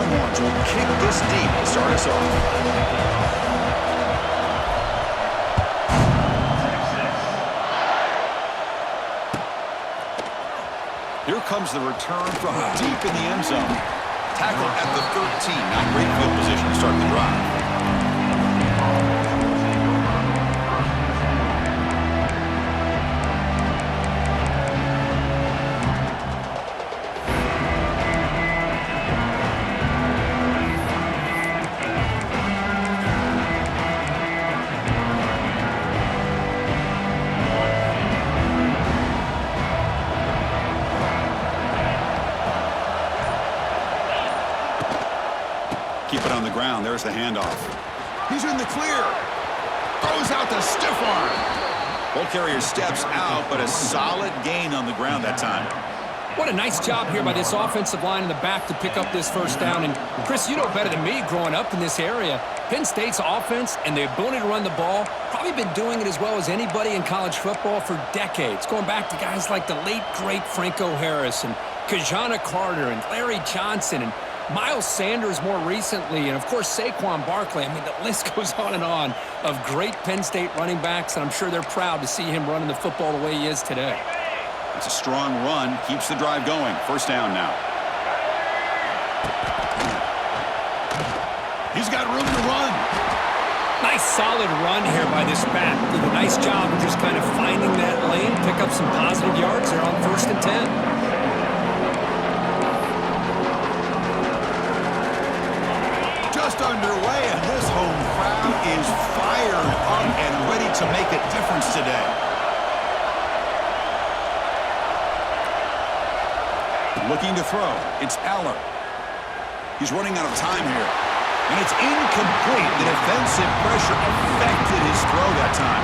Longhorns will kick this deep to start us off. Here comes the return from deep in the end zone. Tackle at the 13. Not great field position to start the drive. Keep it on the ground. There's the handoff. He's in the clear. Throws out the stiff arm. Ball carrier steps out, but a solid gain on the ground that time. What a nice job here by this offensive line in the back to pick up this first down. And, Chris, you know better than me growing up in this area. Penn State's offense and the ability to run the ball, probably been doing it as well as anybody in college football for decades, going back to guys like the late, great Franco Harris and Kajana Carter and Larry Johnson and Miles Sanders more recently, and, of course, Saquon Barkley. I mean, the list goes on and on of great Penn State running backs, and I'm sure they're proud to see him running the football the way he is today. It's a strong run. Keeps the drive going. First down now. He's got room to run. Nice, solid run here by this back. Did a nice job of just kind of finding that lane, pick up some positive yards there on 1st and 10. Underway, and this home crowd is fired up and ready to make a difference today. Looking to throw. It's Aller. He's running out of time here. And it's incomplete. The defensive pressure affected his throw that time.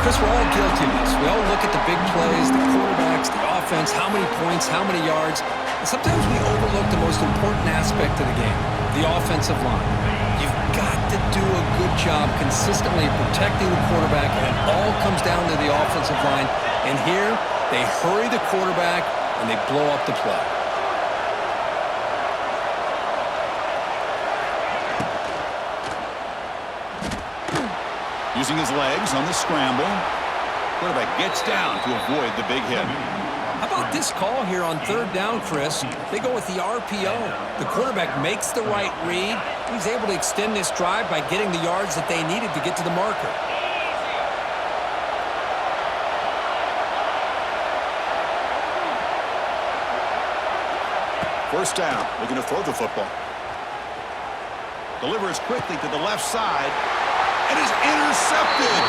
Chris, we're all guilty of this. We all look at the big plays, the quarterbacks, the offense, how many points, how many yards. And sometimes we overlook the most important aspect of the game, the offensive line. You've got to do a good job consistently protecting the quarterback, and it all comes down to the offensive line. And here, they hurry the quarterback, and they blow up the play. Using his legs on the scramble. Quarterback gets down to avoid the big hit. How about this call here on 3rd down, Chris? They go with the RPO. The quarterback makes the right read. He's able to extend this drive by getting the yards that they needed to get to the marker. First down, looking to throw the football. Delivers quickly to the left side. It is intercepted.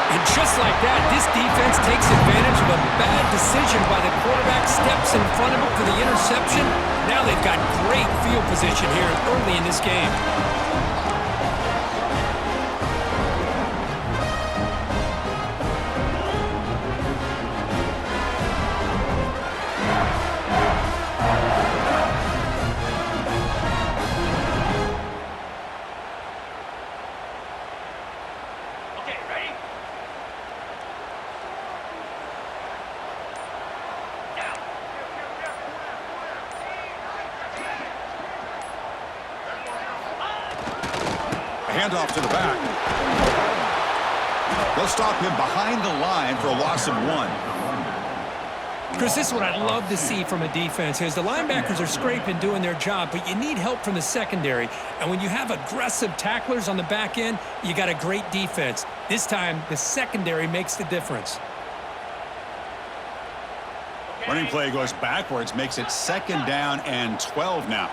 And just like that, this defense takes advantage of a bad decision by the quarterback, steps in front of him for the interception. Now they've got great field position here early in this game. Handoff to the back. They'll stop him behind the line for a loss of 1. Chris, this is what I'd love to see from a defense is the linebackers are scraping, doing their job, but you need help from the secondary. And when you have aggressive tacklers on the back end, you got a great defense. This time, the secondary makes the difference. Running play goes backwards, makes it 2nd down and 12 now.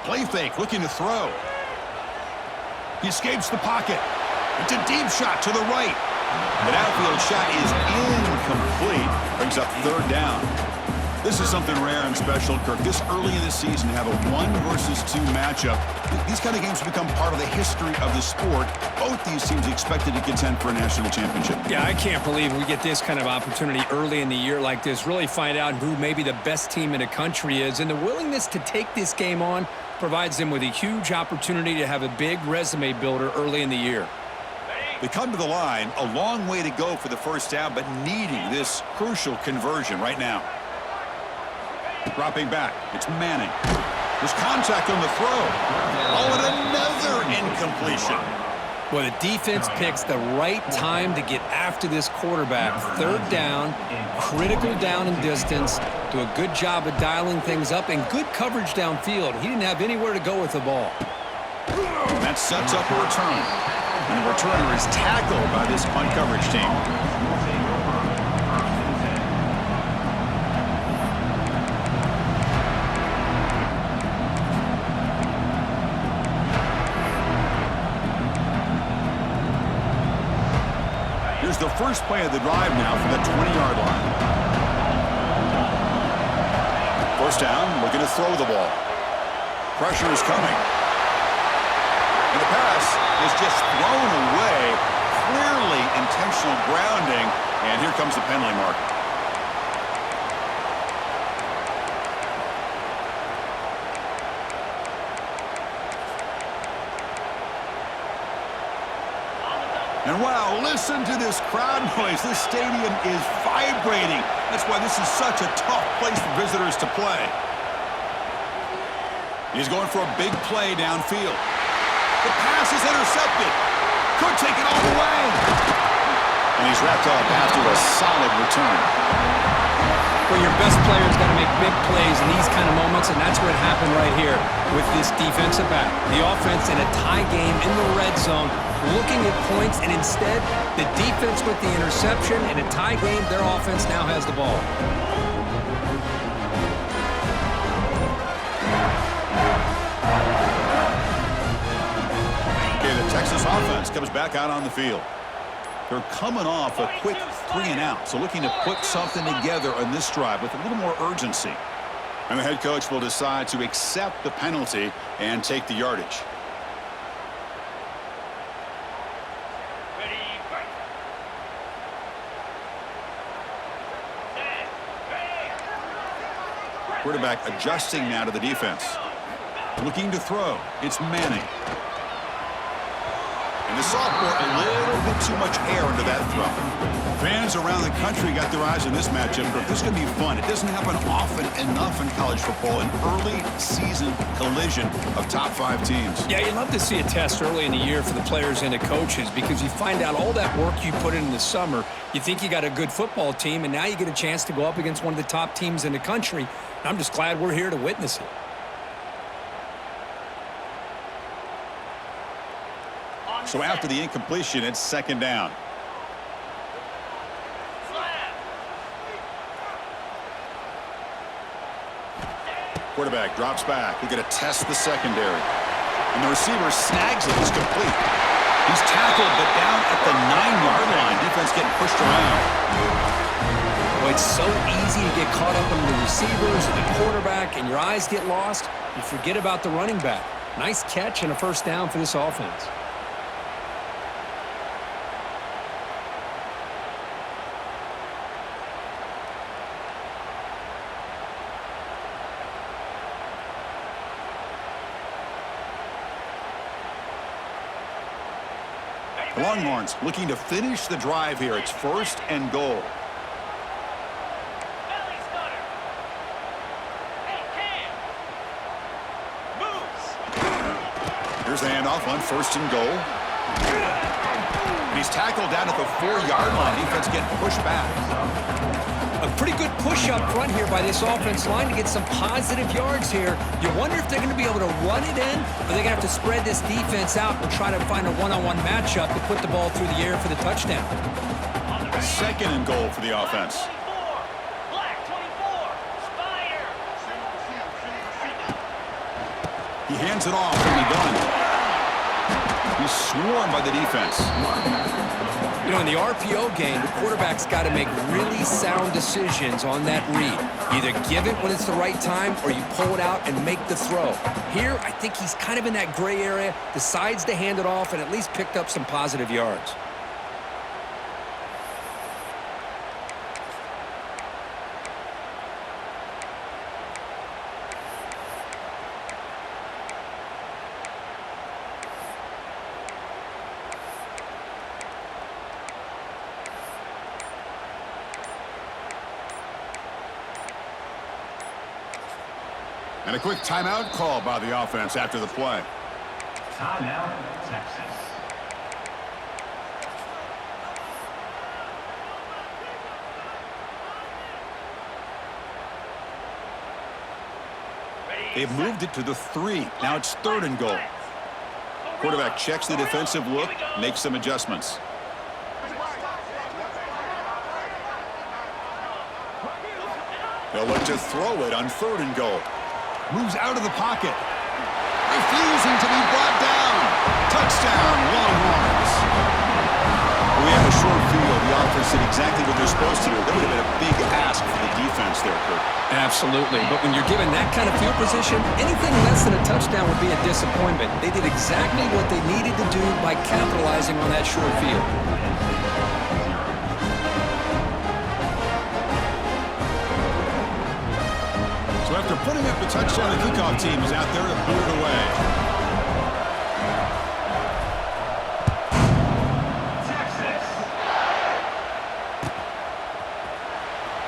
Play fake, looking to throw. He escapes the pocket. It's a deep shot to the right. That outfield shot is incomplete. Brings up 3rd down. This is something rare and special, Kirk. This early in the season, have a 1 versus 2 matchup. These kind of games become part of the history of the sport. Both these teams expected to contend for a national championship. Yeah, I can't believe we get this kind of opportunity early in the year like this. Really find out who maybe the best team in the country is. And the willingness to take this game on provides them with a huge opportunity to have a big resume builder early in the year. They come to the line, a long way to go for the first down, but needing this crucial conversion right now. Dropping back, it's Manning. There's contact on the throw. Oh, and another incompletion. Well, the defense picks the right time to get after this quarterback. Third down, critical down and distance. Do a good job of dialing things up and good coverage downfield. He didn't have anywhere to go with the ball. And that sets up a return. And the returner is tackled by this punt coverage team. Here's the first play of the drive now from the 20-yard line. First down, looking to throw the ball. Pressure is coming. And the pass is just thrown away. Clearly intentional grounding. And here comes the penalty mark. And wow, listen to this crowd noise. This stadium is vibrating. That's why this is such a tough place for visitors to play. He's going for a big play downfield. The pass is intercepted. Could take it all the way. And he's wrapped up after a solid return. Well, your best player's got to make big plays in these kind of moments, and that's what happened right here with this defensive back. The offense in a tie game in the red zone, looking at points, and instead, the defense with the interception. In a tie game, their offense now has the ball. Okay, the Texas offense comes back out on the field. They're coming off a quick 3-and-out, so looking to put something together on this drive with a little more urgency. And the head coach will decide to accept the penalty and take the yardage. Quarterback adjusting now to the defense. Looking to throw. It's Manning. And the sophomore, a little bit too much air into that throw. Fans around the country got their eyes on this matchup. This is going to be fun. It doesn't happen often enough in college football. An early season collision of top 5 teams. Yeah, you'd love to see a test early in the year for the players and the coaches because you find out all that work you put in the summer. You think you got a good football team, and now you get a chance to go up against one of the top teams in the country. I'm just glad we're here to witness it. So after the incompletion, it's second down. Quarterback drops back. We're going to test the secondary. And the receiver snags it. It's complete. He's tackled, but down at the 9-yard line. Defense getting pushed around. Well, it's so easy to get caught up in the receivers and the quarterback, and your eyes get lost. You forget about the running back. Nice catch and a first down for this offense. The Longhorns looking to finish the drive here. It's first and goal. Here's the handoff on first and goal. And he's tackled down at the 4-yard line. Defense getting pushed back. A pretty good push up front here by this offense line to get some positive yards here. You wonder if they're going to be able to run it in, or they're going to have to spread this defense out and try to find a one-on-one matchup to put the ball through the air for the touchdown. Second and goal for the offense. He hands it off and he's done. He's swarmed by the defense. You know, in the RPO game, the quarterback's got to make really sound decisions on that read. Either give it when it's the right time or you pull it out and make the throw. Here, I think he's kind of in that gray area, decides to hand it off and at least picked up some positive yards. And a quick timeout call by the offense after the play. Timeout, Texas. They've moved it to the 3. Now it's 3rd and goal. Quarterback checks the defensive look, makes some adjustments. They'll look to throw it on 3rd and goal. Moves out of the pocket. Refusing to be brought down. Touchdown, Longhorns. We have a short field. The offense did exactly what they're supposed to do. That would have been a big ask for the defense there, Kurt. Absolutely. But when you're given that kind of field position, anything less than a touchdown would be a disappointment. They did exactly what they needed to do by capitalizing on that short field. So after putting up the touchdown, the kickoff team is out there to boot it away. Texas.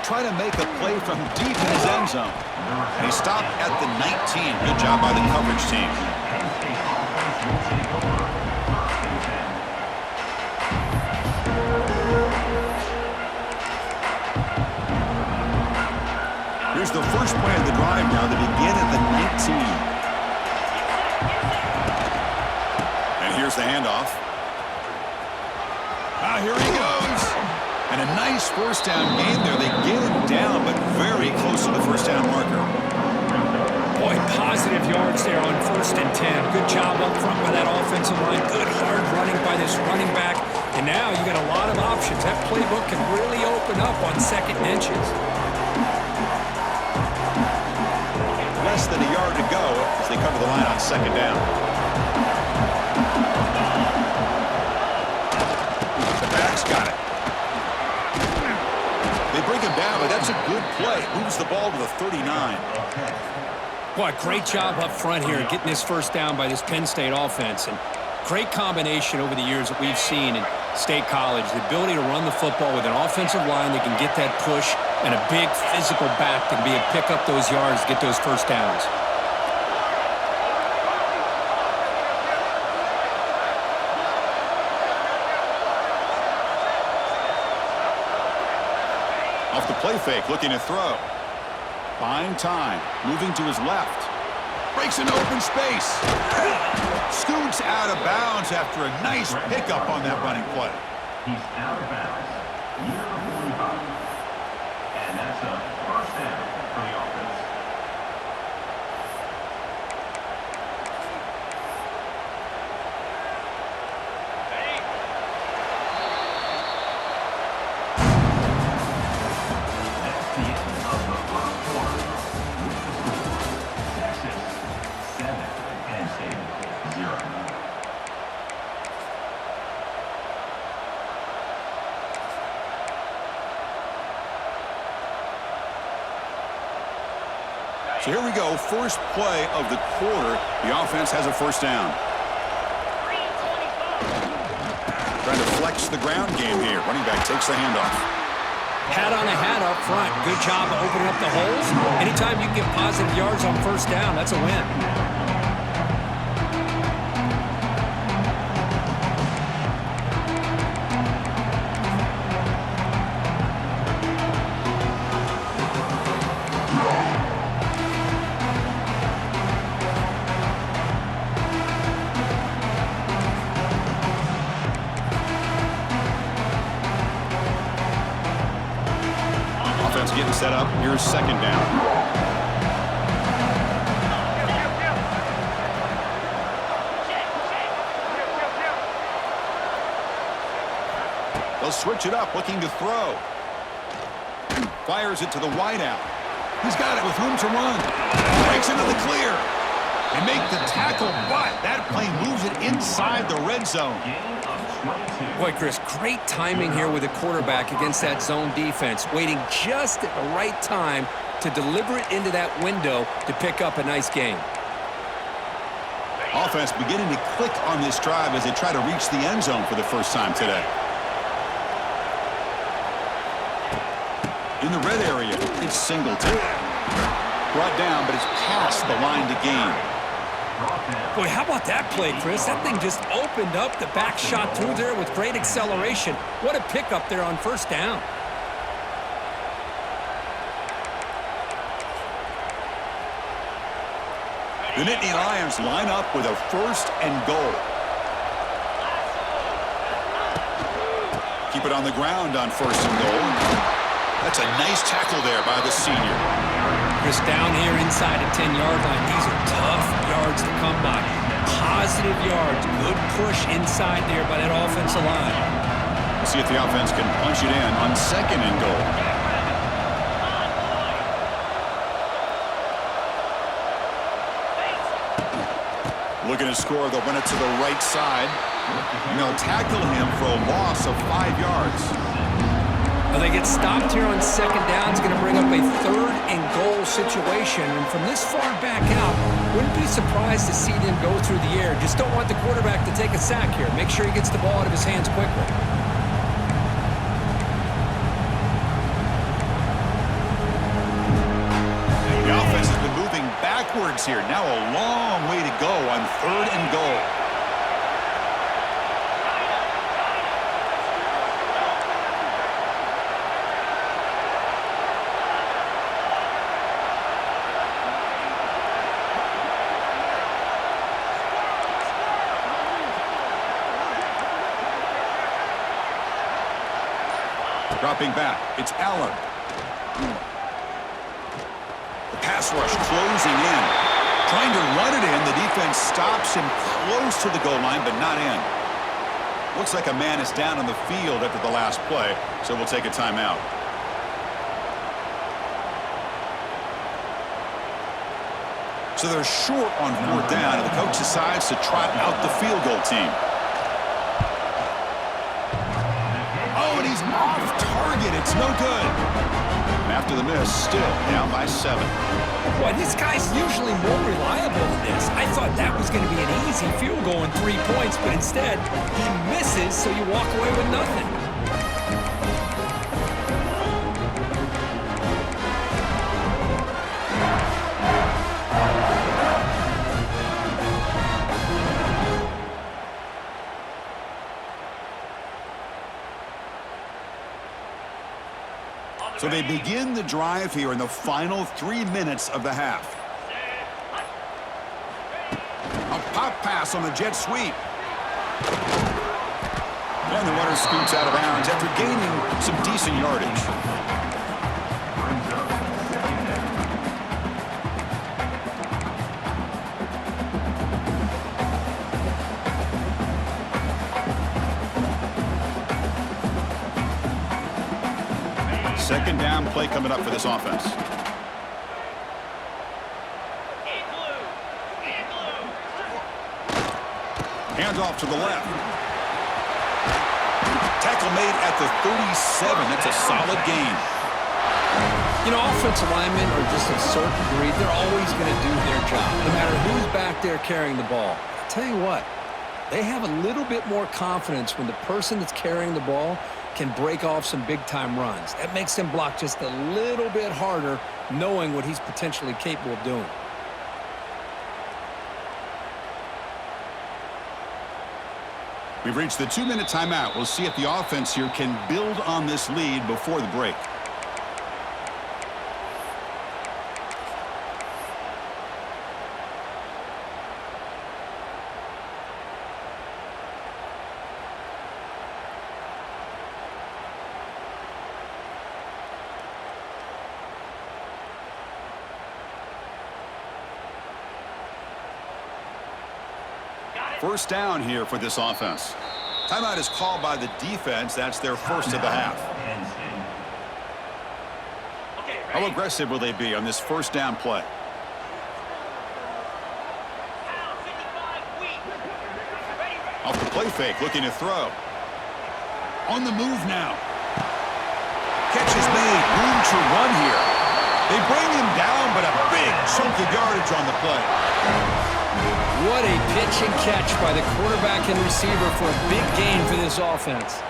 Try to make a play from deep in his end zone. And he stopped at the 19. Good job by the coverage team. Here's the first play of the drive now. They begin at the 19. And here's the handoff. Here he goes. And a nice first down gain there. They get him down, but very close to the first down marker. Boy, positive yards there on 1st and 10. Good job up front by that offensive line. Good hard running by this running back. And now you got a lot of options. That playbook can really open up on 2nd and inches. Less than a yard to go as they cover the line on 2nd down. The back's got it. They bring him down, but that's a good play. Moves the ball to the 39. Boy, great job up front here getting this first down by this Penn State offense. And great combination over the years that we've seen in State College. The ability to run the football with an offensive line that can get that push and a big physical back that can be able to pick up those yards, get those first downs. Off the play fake, looking to throw. Buying time, moving to his left. Breaks into open space. Scoots out of bounds after a nice pickup on that running play. He's out of bounds. Near the 45. And that's a first down for the offense. That's the end of the first quarter. Texas 7, Penn State 0. So here we go, first play of the quarter. The offense has a first down. Trying to flex the ground game here. Running back takes the handoff. Hat on a hat up front. Good job of opening up the holes. Anytime you can get positive yards on first down, that's a win. Offense getting set up. Here's 2nd down. They'll switch it up, looking to throw. Fires it to the wideout. He's got it with room to run. Breaks into the clear. And make the tackle, but that play moves it inside the red zone. Boy, Chris, great timing here with the quarterback against that zone defense, waiting just at the right time to deliver it into that window to pick up a nice gain. Offense beginning to click on this drive as they try to reach the end zone for the first time today. In the red area, it's Singleton. Brought down, but it's past the line to gain. Boy, how about that play, Chris? That thing just opened up. The back shot through there with great acceleration. What a pickup there on first down. The Nittany Lions line up with a 1st and goal. Keep it on the ground on 1st and goal. That's a nice tackle there by the senior. Chris, down here inside the 10-yard line, these are tough yards to come by. Positive yards, good push inside there by that offensive line. We'll see if the offense can punch it in on 2nd and goal. Looking to score, they'll run it to the right side. And they'll tackle him for a loss of 5 yards. Well, they get stopped here on 2nd down. It's going to bring up a 3rd and goal situation. And from this far back out, wouldn't be surprised to see them go through the air. Just don't want the quarterback to take a sack here. Make sure he gets the ball out of his hands quickly. The offense has been moving backwards here. Now a long way to go on 3rd and goal. Dropping back, it's Allen. The pass rush closing in. Trying to run it in, the defense stops him close to the goal line, but not in. Looks like a man is down on the field after the last play, so we'll take a timeout. So they're short on 4th down, and the coach decides to trot out the field goal team. And he's off target. It's no good. And after the miss, still down by 7. Boy, this guy's usually more reliable than this. I thought that was going to be an easy field goal and 3 points, but instead, he misses, so you walk away with nothing. So they begin the drive here in the final 3 minutes of the half. A pop pass on the jet sweep. And the runner scoots out of bounds after gaining some decent yardage. Second down play coming up for this offense. Hands off to the left. Tackle made at the 37. That's a solid gain. You know, offensive linemen are just a certain breed. They're always going to do their job, no matter who's back there carrying the ball. I'll tell you what, they have a little bit more confidence when the person that's carrying the ball can break off some big-time runs. That makes them block just a little bit harder, knowing what he's potentially capable of doing. We've reached the 2-minute timeout. We'll see if the offense here can build on this lead before the break. First down here for this offense. Timeout is called by the defense. That's their first of the half. How aggressive will they be on this first down play? Off the play fake, looking to throw. On the move now. Catch is made, room to run here. They bring him down, but a big chunk of yardage on the play. What a pitch and catch by the quarterback and receiver for a big gain for this offense.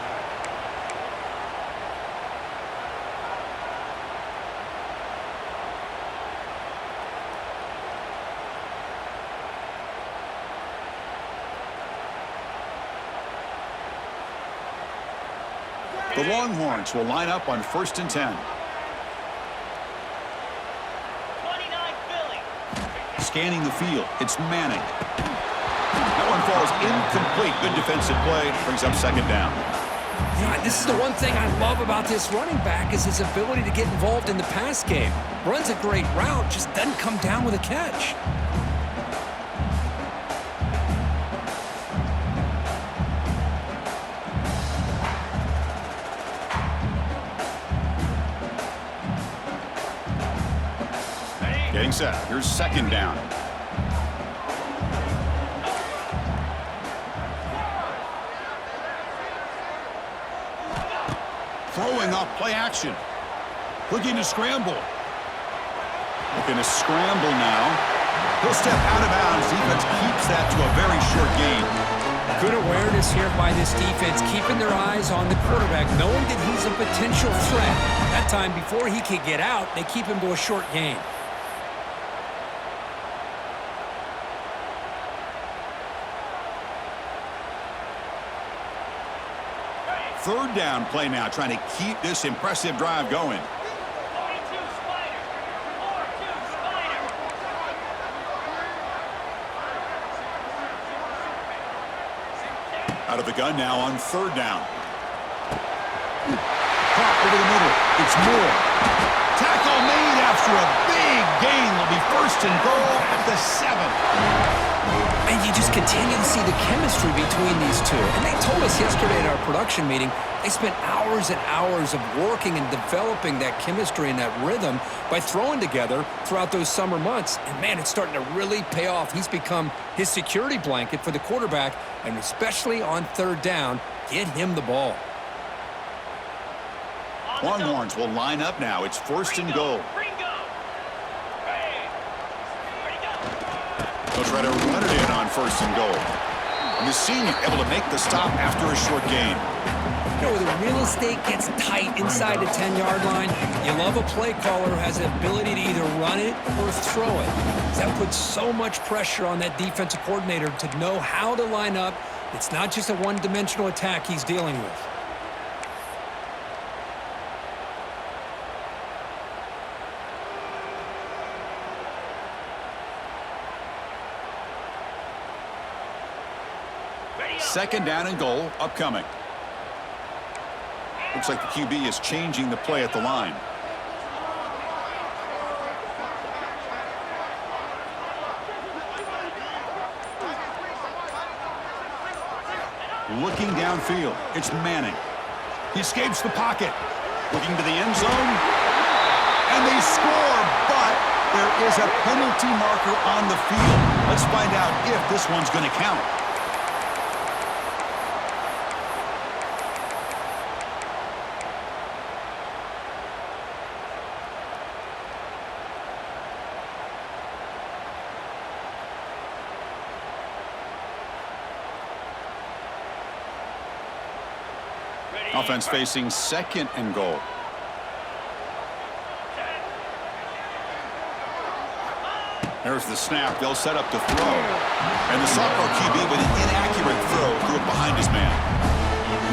The Longhorns will line up on 1st and 10. 29 Philly. Scanning the field, it's Manning. That one falls incomplete. Good defensive play. Brings up 2nd down. Yeah, this is the one thing I love about this running back is his ability to get involved in the pass game. Runs a great route, just doesn't come down with a catch. Getting set. Here's 2nd down. Throwing off play action. Looking to scramble. Looking to scramble now. He'll step out of bounds. Defense keeps that to a very short gain. Good awareness here by this defense, keeping their eyes on the quarterback, knowing that he's a potential threat. That time, before he could get out, they keep him to a short gain. Third down play now, trying to keep this impressive drive going. 42 Spider. 4-2 Spider. Out of the gun now on 3rd down. Caught over the middle. It's Moore. Tackle made after a big gain. Will be 1st and goal at the 7. And you just continue to see the chemistry between these two. And they told us yesterday at our production meeting, they spent hours and hours of working and developing that chemistry and that rhythm by throwing together throughout those summer months. And man, it's starting to really pay off. He's become his security blanket for the quarterback, and especially on 3rd down, get him the ball. Longhorns will line up now. It's 1st and goal. They'll try to run it in on 1st and goal. And the senior able to make the stop after a short gain. You know, the real estate gets tight inside the 10-yard line. You love a play caller who has the ability to either run it or throw it. That puts so much pressure on that defensive coordinator to know how to line up. It's not just a one-dimensional attack he's dealing with. Second down and goal upcoming. Looks like the QB is changing the play at the line. Looking downfield, it's Manning. He escapes the pocket. Looking to the end zone. And they score, but there is a penalty marker on the field. Let's find out if this one's going to count. Offense facing 2nd and goal. There's the snap. They'll set up the throw. And the sophomore QB with an inaccurate throw threw it behind his man.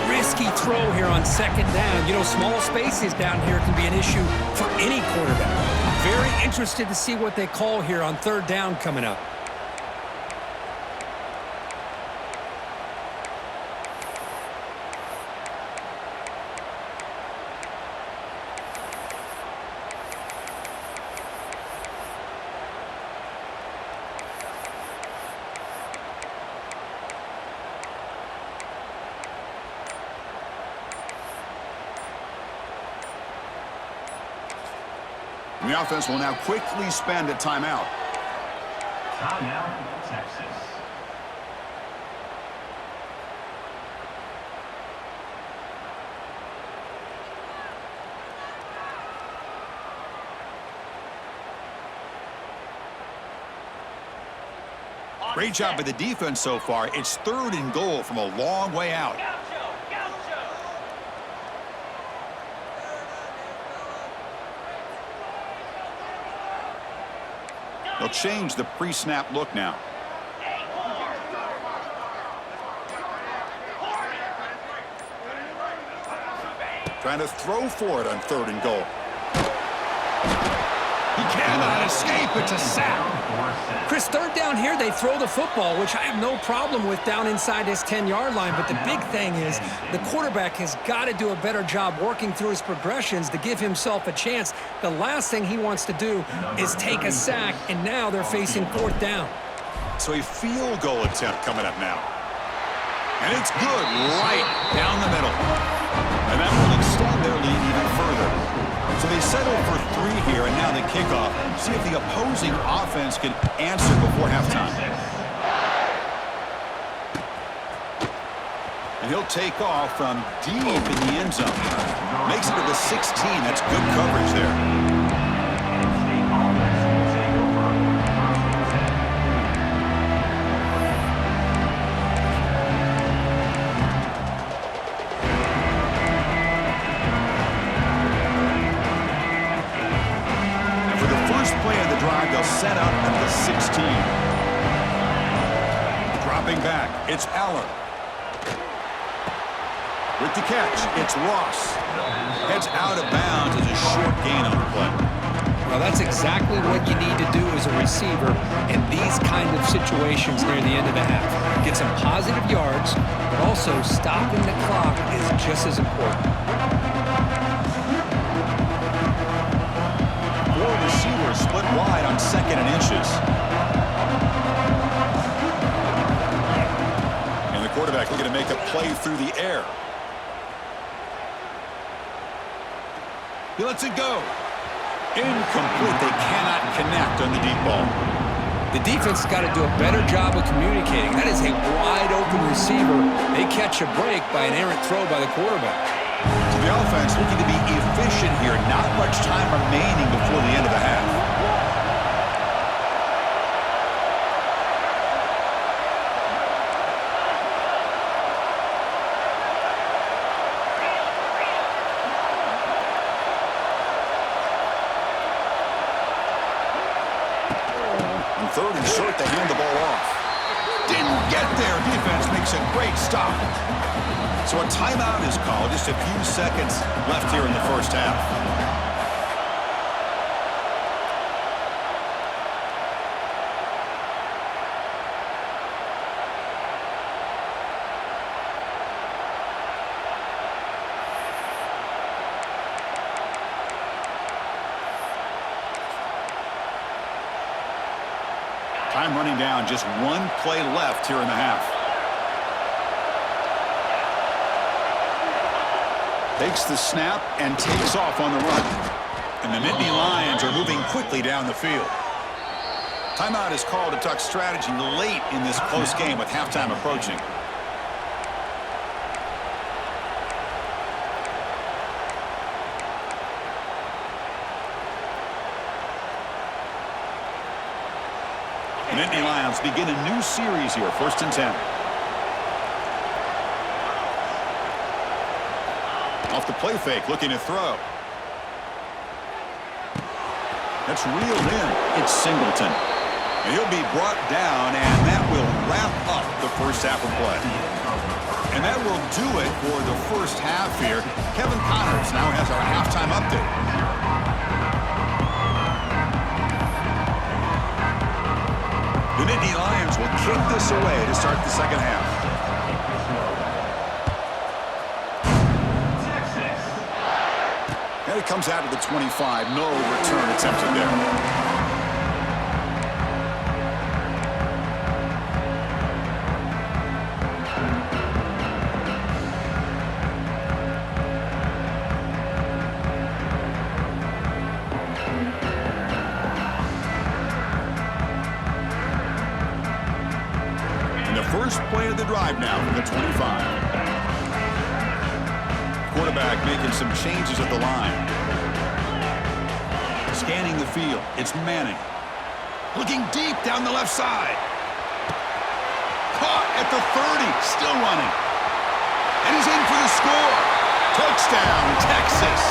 Risky throw here on 2nd down. You know, small spaces down here can be an issue for any quarterback. Very interested to see what they call here on 3rd down coming up. And the offense will now quickly spend a timeout. Timeout, Texas. Great job by the defense so far. It's 3rd and goal from a long way out. They'll change the pre-snap look now. trying to throw for it on 3rd and goal. He cannot escape. It's a sack. Chris, 3rd down here, they throw the football, which I have no problem with down inside his 10-yard line. But the big thing is the quarterback has got to do a better job working through his progressions to give himself a chance. The last thing he wants to do is take a sack, and now they're facing 4th down. So a field goal attempt coming up now. And it's good right down the middle. And that will extend their lead even further. So they settle for 3 here, and now the kickoff. See if the opposing offense can answer before halftime. And he'll take off from deep in the end zone. Makes it to the 16. That's good coverage there. They'll set up at the 16. Dropping back, it's Allen. With the catch, it's Ross. Heads out of bounds as a short gain on the play. Well, that's exactly what you need to do as a receiver in these kind of situations near the end of the half. Get some positive yards, but also stopping the clock is just as important. 4 receivers split wide on 2nd and inches. And the quarterback looking to make a play through the air. He lets it go. Incomplete. They cannot connect on the deep ball. The defense has got to do a better job of communicating. That is a wide open receiver. They catch a break by an errant throw by the quarterback. So the offense looking to be efficient here. Not much time remaining before the end of the half. On 3rd and short, they hand the ball off. Didn't get there. Defense makes a great stop. So a timeout is called. Just a few seconds left here in the first half. Time running down. Just 1 play left here in the half. Takes the snap and takes off on the run. And the Nittany Lions are moving quickly down the field. Timeout is called to talk strategy late in this close game with halftime approaching. The Nittany Lions begin a new series here, 1st and 10. Off the play fake, looking to throw. That's reeled in. It's Singleton. And he'll be brought down, and that will wrap up the first half of play. And that will do it for the first half here. Kevin Connors now has our halftime update. The Nittany Lions will kick this away to start the second half. And it comes out of the 25. No return attempted there. First play of the drive now from the 25. Quarterback making some changes at the line. Scanning the field. It's Manning. Looking deep down the left side. Caught at the 30. Still running. And he's in for the score. Touchdown, Texas.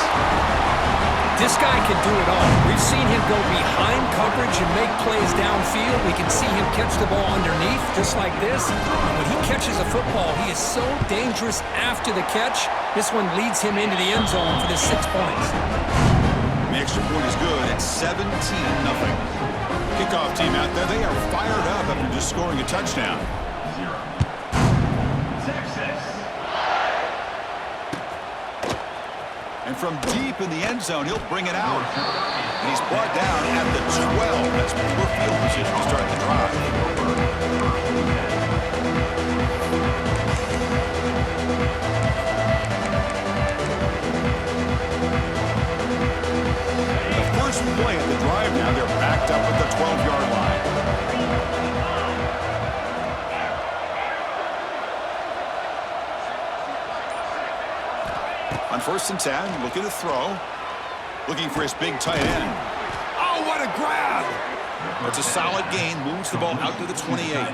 This guy can do it all. We've seen him go behind coverage and make plays downfield. We can see him catch the ball underneath just like this. And when he catches a football, he is so dangerous after the catch. This one leads him into the end zone for the 6 points. The extra point is good. It's 17-0. Kickoff team out there, they are fired up after just scoring a touchdown. 0. Texas. And from deep in the end zone, he'll bring it out. And he's brought down at the 12. That's poor field position to start the drive. The first play of the drive now, they're backed up at the 12-yard line. On 1st and 10, looking to throw. Looking for his big tight end. Oh, what a grab! It's a solid gain. Moves the ball out to the 28.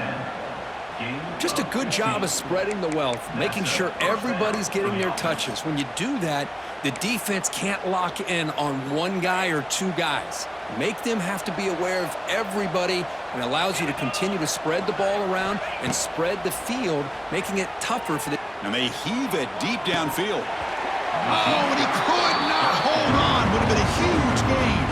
Just a good job of spreading the wealth, making sure everybody's getting their touches. When you do that, the defense can't lock in on one guy or two guys. Make them have to be aware of everybody, and allows you to continue to spread the ball around and spread the field, making it tougher for the... And they heave it deep downfield. Oh, and he could not hold on. Would have been a huge gain.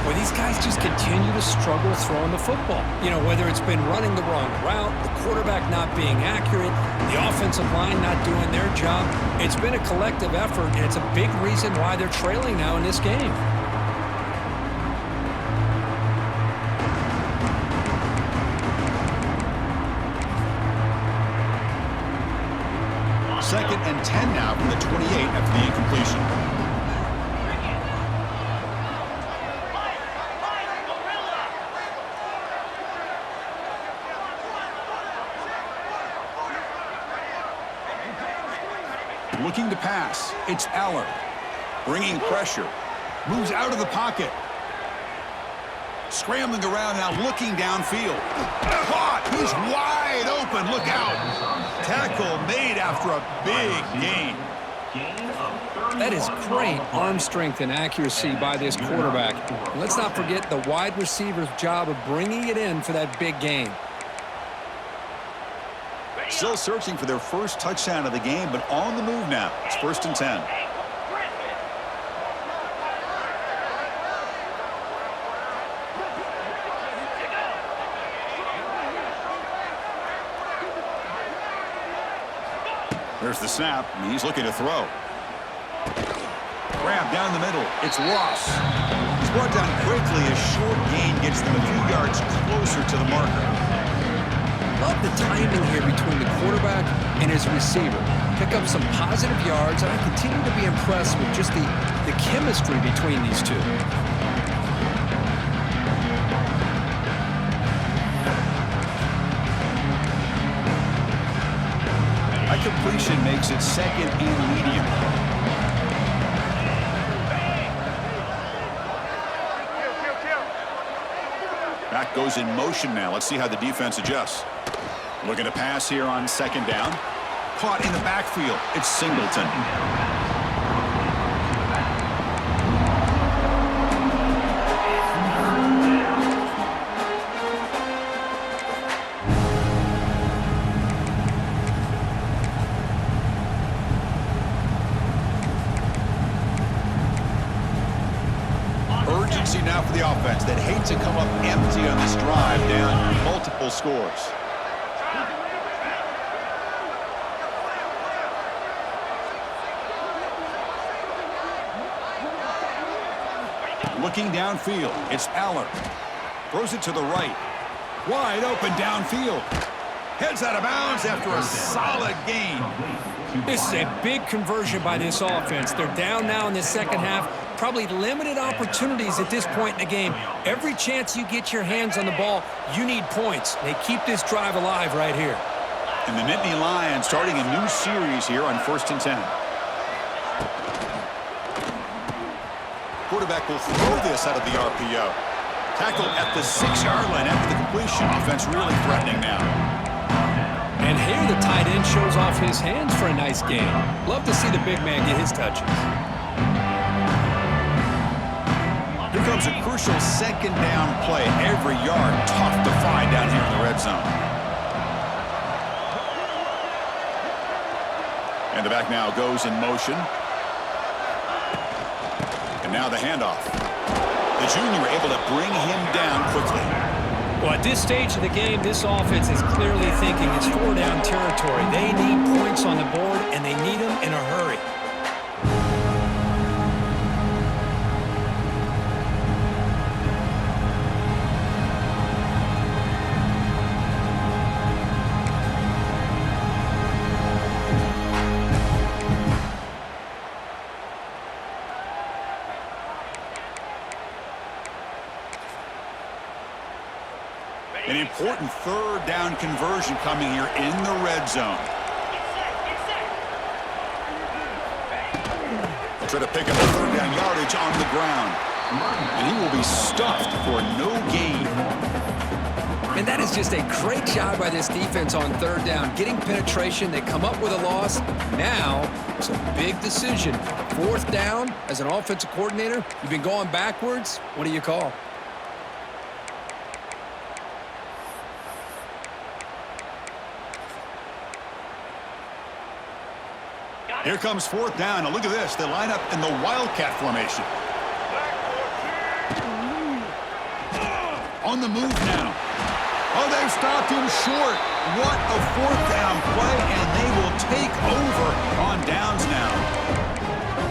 Well, these guys just continue to struggle throwing the football. You know, whether it's been running the wrong route, the quarterback not being accurate, the offensive line not doing their job. It's been a collective effort, and it's a big reason why they're trailing now in this game. Second and 10 now from the 28 after the incompletion. Looking to pass. It's Aller. Bringing pressure. Moves out of the pocket. Scrambling around now, looking downfield. Caught! He's wide open. Look out. Tackle made after a big gain. That is great arm strength and accuracy by this quarterback. And let's not forget the wide receiver's job of bringing it in for that big gain. Still searching for their first touchdown of the game, but on the move now. It's 1st and 10. There's the snap, and he's looking to throw. Grab down the middle. It's Ross. He's brought down quickly. A short gain gets them a few yards closer to the marker. Love the timing here between the quarterback and his receiver. Pick up some positive yards, and I continue to be impressed with just the chemistry between these two. A completion makes it 2nd and medium. Back goes in motion now. Let's see how the defense adjusts. Looking to pass here on 2nd down. Caught in the backfield. It's Singleton. Urgency now for the offense that hate to come up empty on this drive, down multiple scores. Looking downfield, it's Aller. Throws it to the right. Wide open downfield. Heads out of bounds after a solid gain. This is a big conversion by this offense. They're down now in the second half. Probably limited opportunities at this point in the game. Every chance you get your hands on the ball, you need points. They keep this drive alive right here. And the Nittany Lions starting a new series here on 1st and 10. Quarterback will throw this out of the RPO. Tackled at the 6-yard line after the completion. Offense really threatening now. And here the tight end shows off his hands for a nice gain. Love to see the big man get his touches. Here comes a crucial 2nd down play. Every yard tough to find down here in the red zone. And the back now goes in motion. And now the handoff. The junior able to bring him down quickly. Well, at this stage of the game, this offense is clearly thinking it's 4-down territory. They need points on the board, and they need them in a hurry. An important third down conversion coming here in the red zone. Get set. They'll try to pick up the third down yardage on the ground. And he will be stuffed for no gain. And that is just a great job by this defense on third down. Getting penetration, they come up with a loss. Now, it's a big decision. Fourth down, as an offensive coordinator, you've been going backwards. What do you call? Here comes fourth down. Now look at this. They line up in the Wildcat formation. On the move now. Oh, they've stopped him short. What a fourth down play, and they will take over on downs now.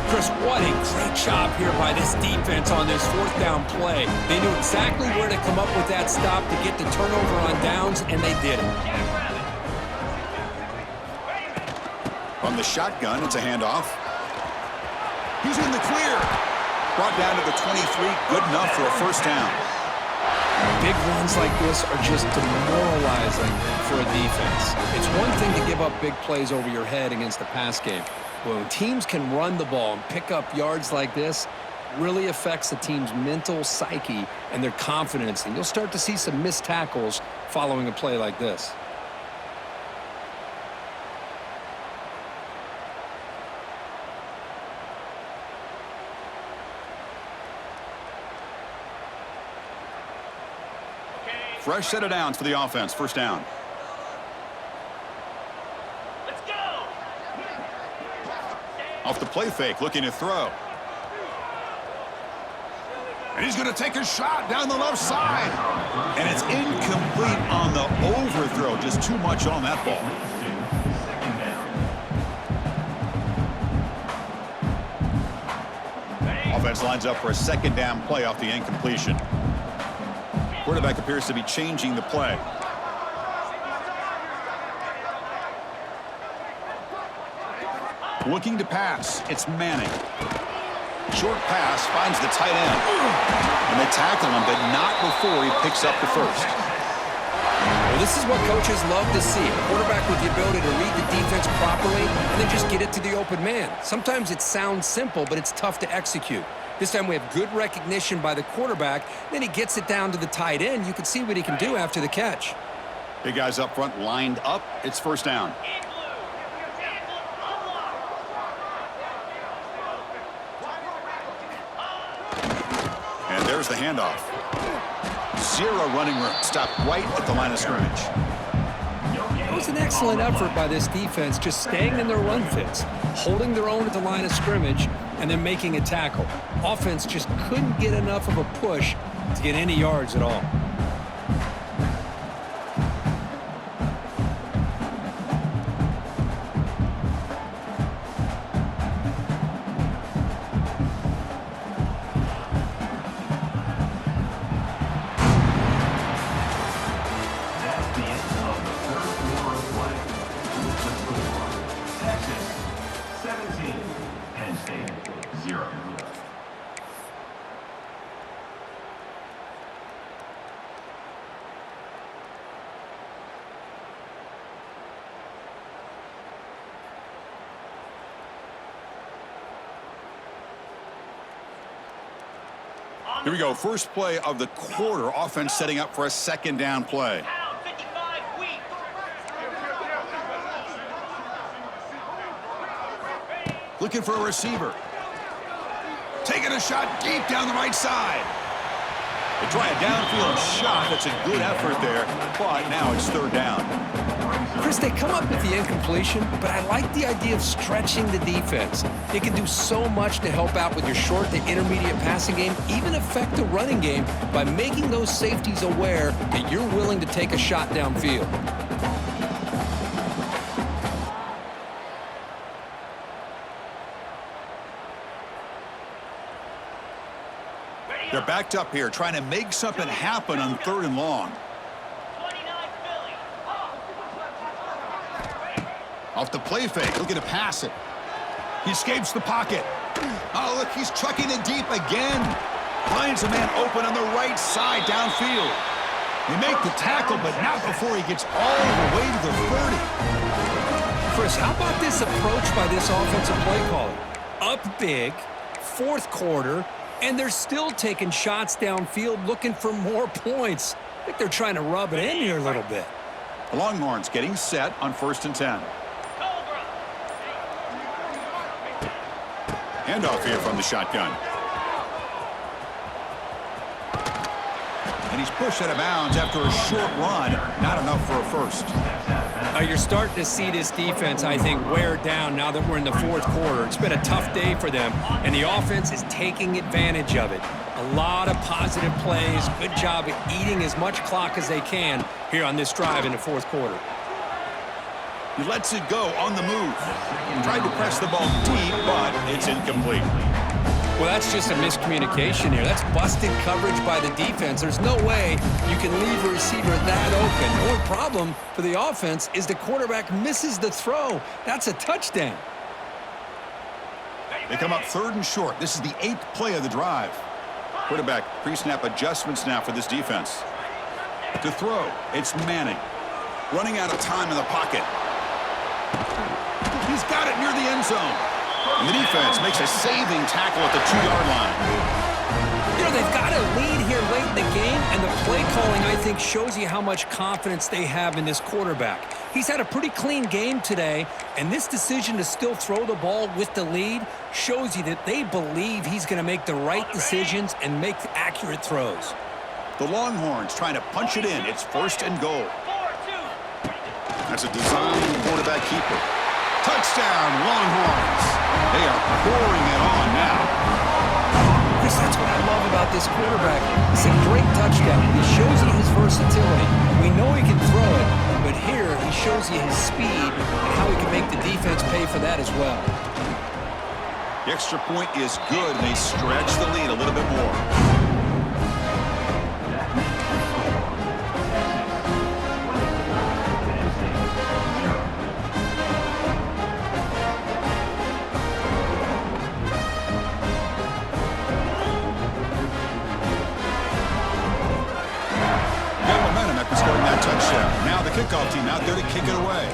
Chris, what a great job here by this defense on this fourth down play. They knew exactly where to come up with that stop to get the turnover on downs, and they did it. From the shotgun, it's a handoff. He's in the clear. Brought down to the 23. Good enough for a first down. Big runs like this are just demoralizing for a defense. It's one thing to give up big plays over your head against the pass game. When teams can run the ball and pick up yards like this, really affects the team's mental psyche and their confidence. And you'll start to see some missed tackles following a play like this. Fresh set of downs for the offense. First down. Let's go. Off the play fake, looking to throw. And he's going to take a shot down the left side. And it's incomplete on the overthrow. Just too much on that ball. Offense lines up for a second down play off the incompletion. Quarterback appears to be changing the play. Looking to pass. It's Manning. Short pass finds the tight end. And they tackle him, but not before he picks up the first. Well, this is what coaches love to see. A quarterback with the ability to read the defense properly and then just get it to the open man. Sometimes it sounds simple, but it's tough to execute. This time we have good recognition by the quarterback. Then he gets it down to the tight end. You can see what he can do after the catch. Big guys up front lined up. It's first down. And there's the handoff. Zero running room. Stopped right at the line of scrimmage. It was an excellent effort by this defense, just staying in their run fits, holding their own at the line of scrimmage, and then making a tackle. Offense just couldn't get enough of a push to get any yards at all. That's the end of the third quarter of play. The score, Texas 17, Penn State 0. Here we go. First play of the quarter. Offense setting up for a second down play. Pound 55 weak. Looking for a receiver. Taking a shot deep down the right side. They try a downfield shot. That's a good effort there, but now it's third down. Chris, they come up with the incompletion, but I like the idea of stretching the defense. They can do so much to help out with your short to intermediate passing game, even affect the running game by making those safeties aware that you're willing to take a shot downfield. They're backed up here, trying to make something happen on third and long. 29 Philly. Off the play fake, looking to pass it. He escapes the pocket. Oh, look, he's chucking it deep again. Finds a man open on the right side downfield. They make the tackle, but not before he gets all the way to the 30. Chris, how about this approach by this offensive play caller? Up big, fourth quarter, and they're still taking shots downfield looking for more points. I think they're trying to rub it in here a little bit. The Longhorns getting set on 1st and 10. Cobra. Handoff here from the shotgun. And he's pushed out of bounds after a short run. Not enough for a first. You're starting to see this defense, I think, wear down now that we're in the fourth quarter. It's been a tough day for them, and the offense is taking advantage of it. A lot of positive plays. Good job at eating as much clock as they can here on this drive in the fourth quarter. He lets it go on the move. Tried to press the ball deep, but it's incomplete. Well, that's just a miscommunication here. That's busted coverage by the defense. There's no way you can leave a receiver that open. The only problem for the offense is the quarterback misses the throw. That's a touchdown. They come up 3rd and short. This is the 8th play of the drive. Quarterback pre-snap adjustments now for this defense. To throw, it's Manning. Running out of time in the pocket. He's got it near the end zone. And the defense makes a saving tackle at the 2-yard line. You know, they've got a lead here late in the game, and the play calling, I think, shows you how much confidence they have in this quarterback. He's had a pretty clean game today, and this decision to still throw the ball with the lead shows you that they believe he's going to make the right decisions and make accurate throws. The Longhorns trying to punch it in. It's 1st and goal. 4-2. That's a design quarterback keeper. Touchdown, Longhorns. They are pouring it on now. Chris, that's what I love about this quarterback. It's a great touchdown. He shows you his versatility. We know he can throw it, but here he shows you his speed and how he can make the defense pay for that as well. The extra point is good, and they stretch the lead a little bit more. Touchdown. Now the kickoff team out there to kick it away.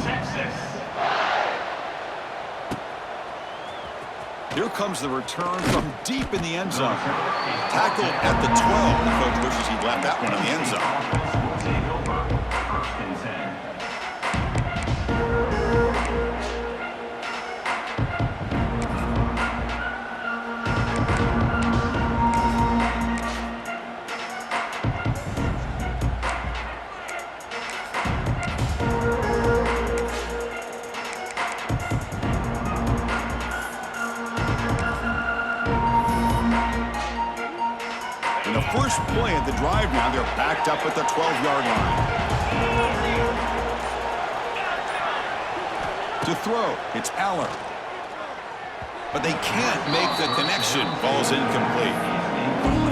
Texas. Here comes the return from deep in the end zone. Tackled at the 12. The coach wishes he'd left that one in the end zone. Will take over 1st and 10. First play of the drive now, they're backed up at the 12-yard line. To throw, it's Aller. But they can't make the connection. Ball's incomplete.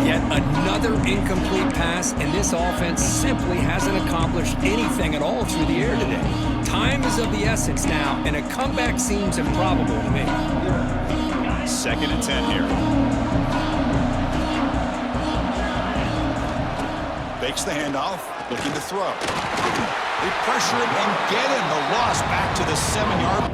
Yet another incomplete pass, and this offense simply hasn't accomplished anything at all through the air today. Time is of the essence now, and a comeback seems improbable to me. 2nd and 10 here. Fakes the handoff, looking to throw. They pressure him and get him. The loss back to the 7-yard.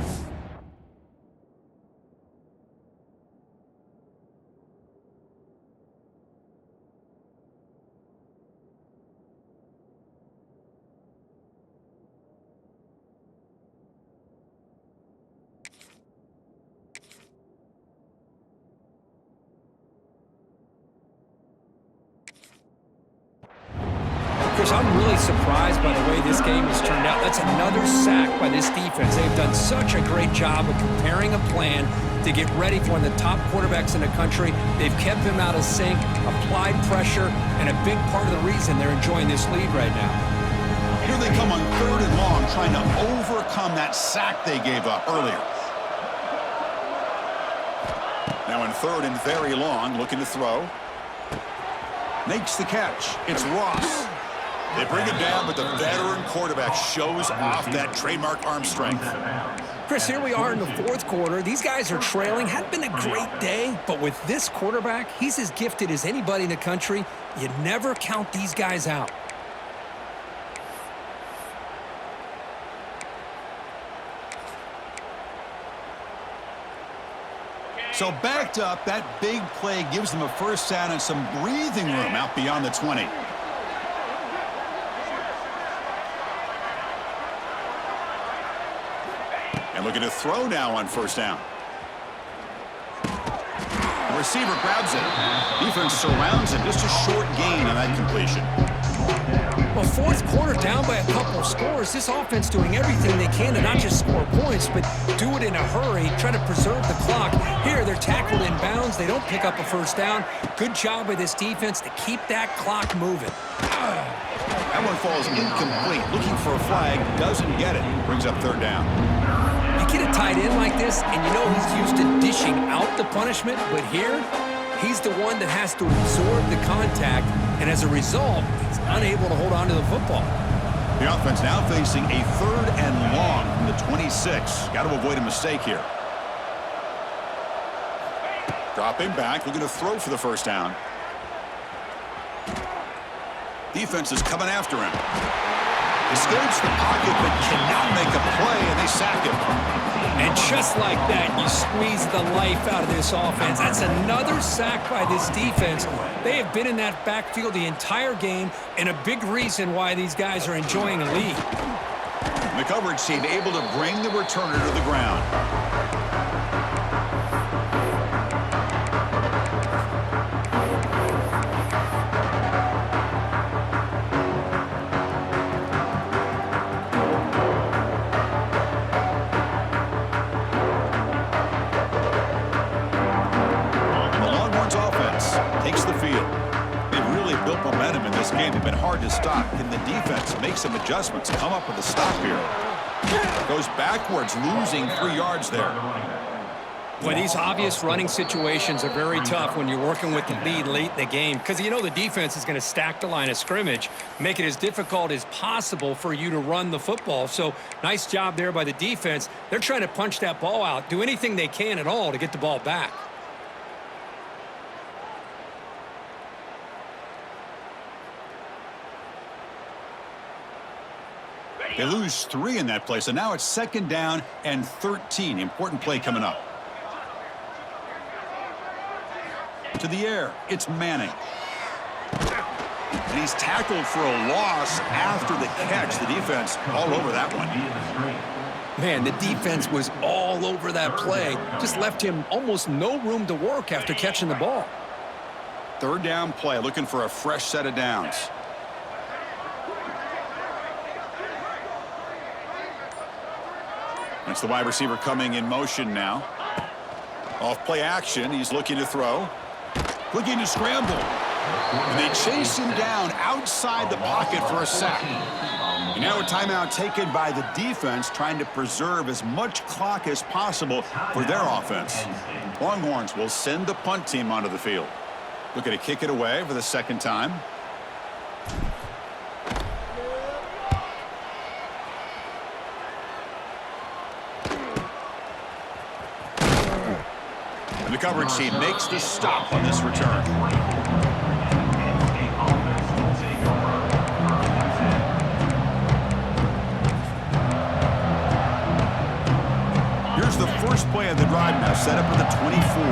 Chris, I'm really surprised by the way this game has turned out. That's another sack by this defense. They've done such a great job of preparing a plan to get ready for one of the top quarterbacks in the country. They've kept him out of sync, applied pressure, and a big part of the reason they're enjoying this lead right now. Here they come on 3rd and long, trying to overcome that sack they gave up earlier. Now in 3rd and very long, looking to throw. Makes the catch. It's Ross. They bring it down, but the veteran quarterback shows off that trademark arm strength. Chris, here we are in the 4th quarter. These guys are trailing. Hadn't been a great day, but with this quarterback, he's as gifted as anybody in the country. You never count these guys out. So backed up, that big play gives them a first down and some breathing room out beyond the 20. And looking to throw now on 1st down. The receiver grabs it. Defense surrounds him. Just a short gain on that completion. Well, 4th quarter down by a couple of scores. This offense doing everything they can to not just score points, but do it in a hurry, try to preserve the clock. Here, they're tackled in bounds. They don't pick up a first down. Good job by this defense to keep that clock moving. That one falls incomplete. Looking for a flag. Doesn't get it. Brings up 3rd down. You get a tight end like this, and you know he's used to dishing out the punishment, but here, he's the one that has to absorb the contact, and as a result, he's unable to hold on to the football. The offense now facing a 3rd and long from the 26. Got to avoid a mistake here. Dropping back, looking to throw for the first down. Defense is coming after him. Escapes the pocket, but cannot make a play, and they sack him. And just like that, you squeeze the life out of this offense. That's another sack by this defense. They have been in that backfield the entire game, and a big reason why these guys are enjoying a lead. The coverage team able to bring the returner to the ground. Takes the field. They've really built momentum in this game. They've been hard to stop. Can the defense make some adjustments, come up with a stop here? Goes backwards, losing 3 yards there. Well, these obvious running situations are very tough when you're working with the lead late in the game, because you know the defense is going to stack the line of scrimmage, make it as difficult as possible for you to run the football. So nice job there by the defense. They're trying to punch that ball out, do anything they can at all to get the ball back. They lose 3 in that play, so now it's 2nd down and 13. Important play coming up. To the air, it's Manning. And he's tackled for a loss after the catch. The defense all over that one. Man, the defense was all over that play. Just left him almost no room to work after catching the ball. 3rd down play, looking for a fresh set of downs. That's the wide receiver coming in motion now. Off play action, he's looking to throw. Looking to scramble. And they chase him down outside the pocket for a sack. And now a timeout taken by the defense, trying to preserve as much clock as possible for their offense. Longhorns will send the punt team onto the field. Looking to kick it away for the 2nd time. The coverage team makes the stop on this return. Here's the first play of the drive now, set up at the 24.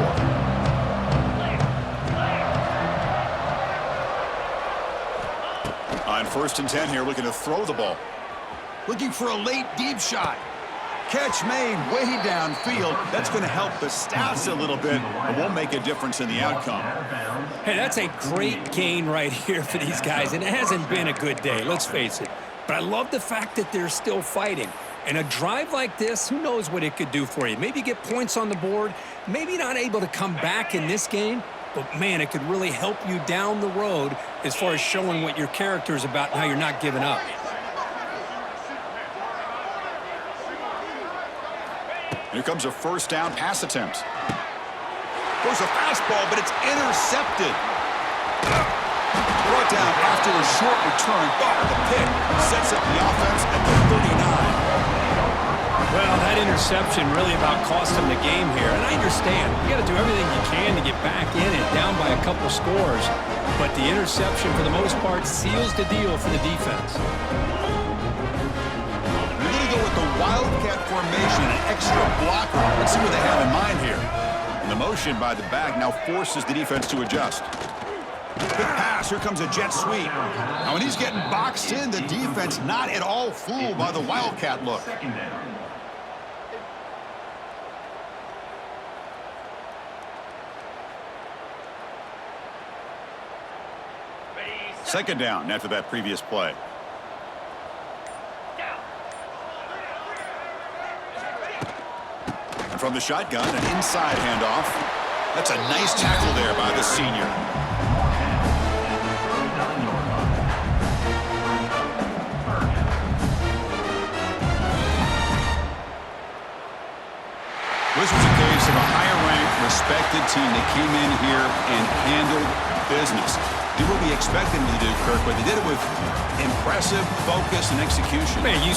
On 1st and 10 here, looking to throw the ball. Looking for a late deep shot. Catch made way downfield. That's going to help the stats a little bit, but won't make a difference in the outcome. Hey, that's a great gain right here for these guys, and it hasn't been a good day, let's face it. But I love the fact that they're still fighting. And a drive like this, who knows what it could do for you. Maybe get points on the board, maybe not able to come back in this game, but, man, it could really help you down the road as far as showing what your character is about and how you're not giving up. Here comes a first down pass attempt. Goes a fastball, but it's intercepted. Brought down after a short return, but the pick sets up the offense at the 39. Well, that interception really about cost him the game here. And I understand. You got to do everything you can to get back in and down by a couple scores. But the interception, for the most part, seals the deal for the defense. We're going to go with the Wildcat formation, an extra blocker. Let's see what they have in mind here. And the motion by the back now forces the defense to adjust. Quick pass. Here comes a jet sweep. Now, when he's getting boxed in, the defense not at all fooled by the Wildcat look. Second down after that previous play. And from the shotgun, an inside handoff. That's a nice tackle there by the senior. This was a case of a higher-ranked, respected team that came in here and handled business. Did what we expected them to do, Kirk, but they did it with impressive focus and execution. Man, you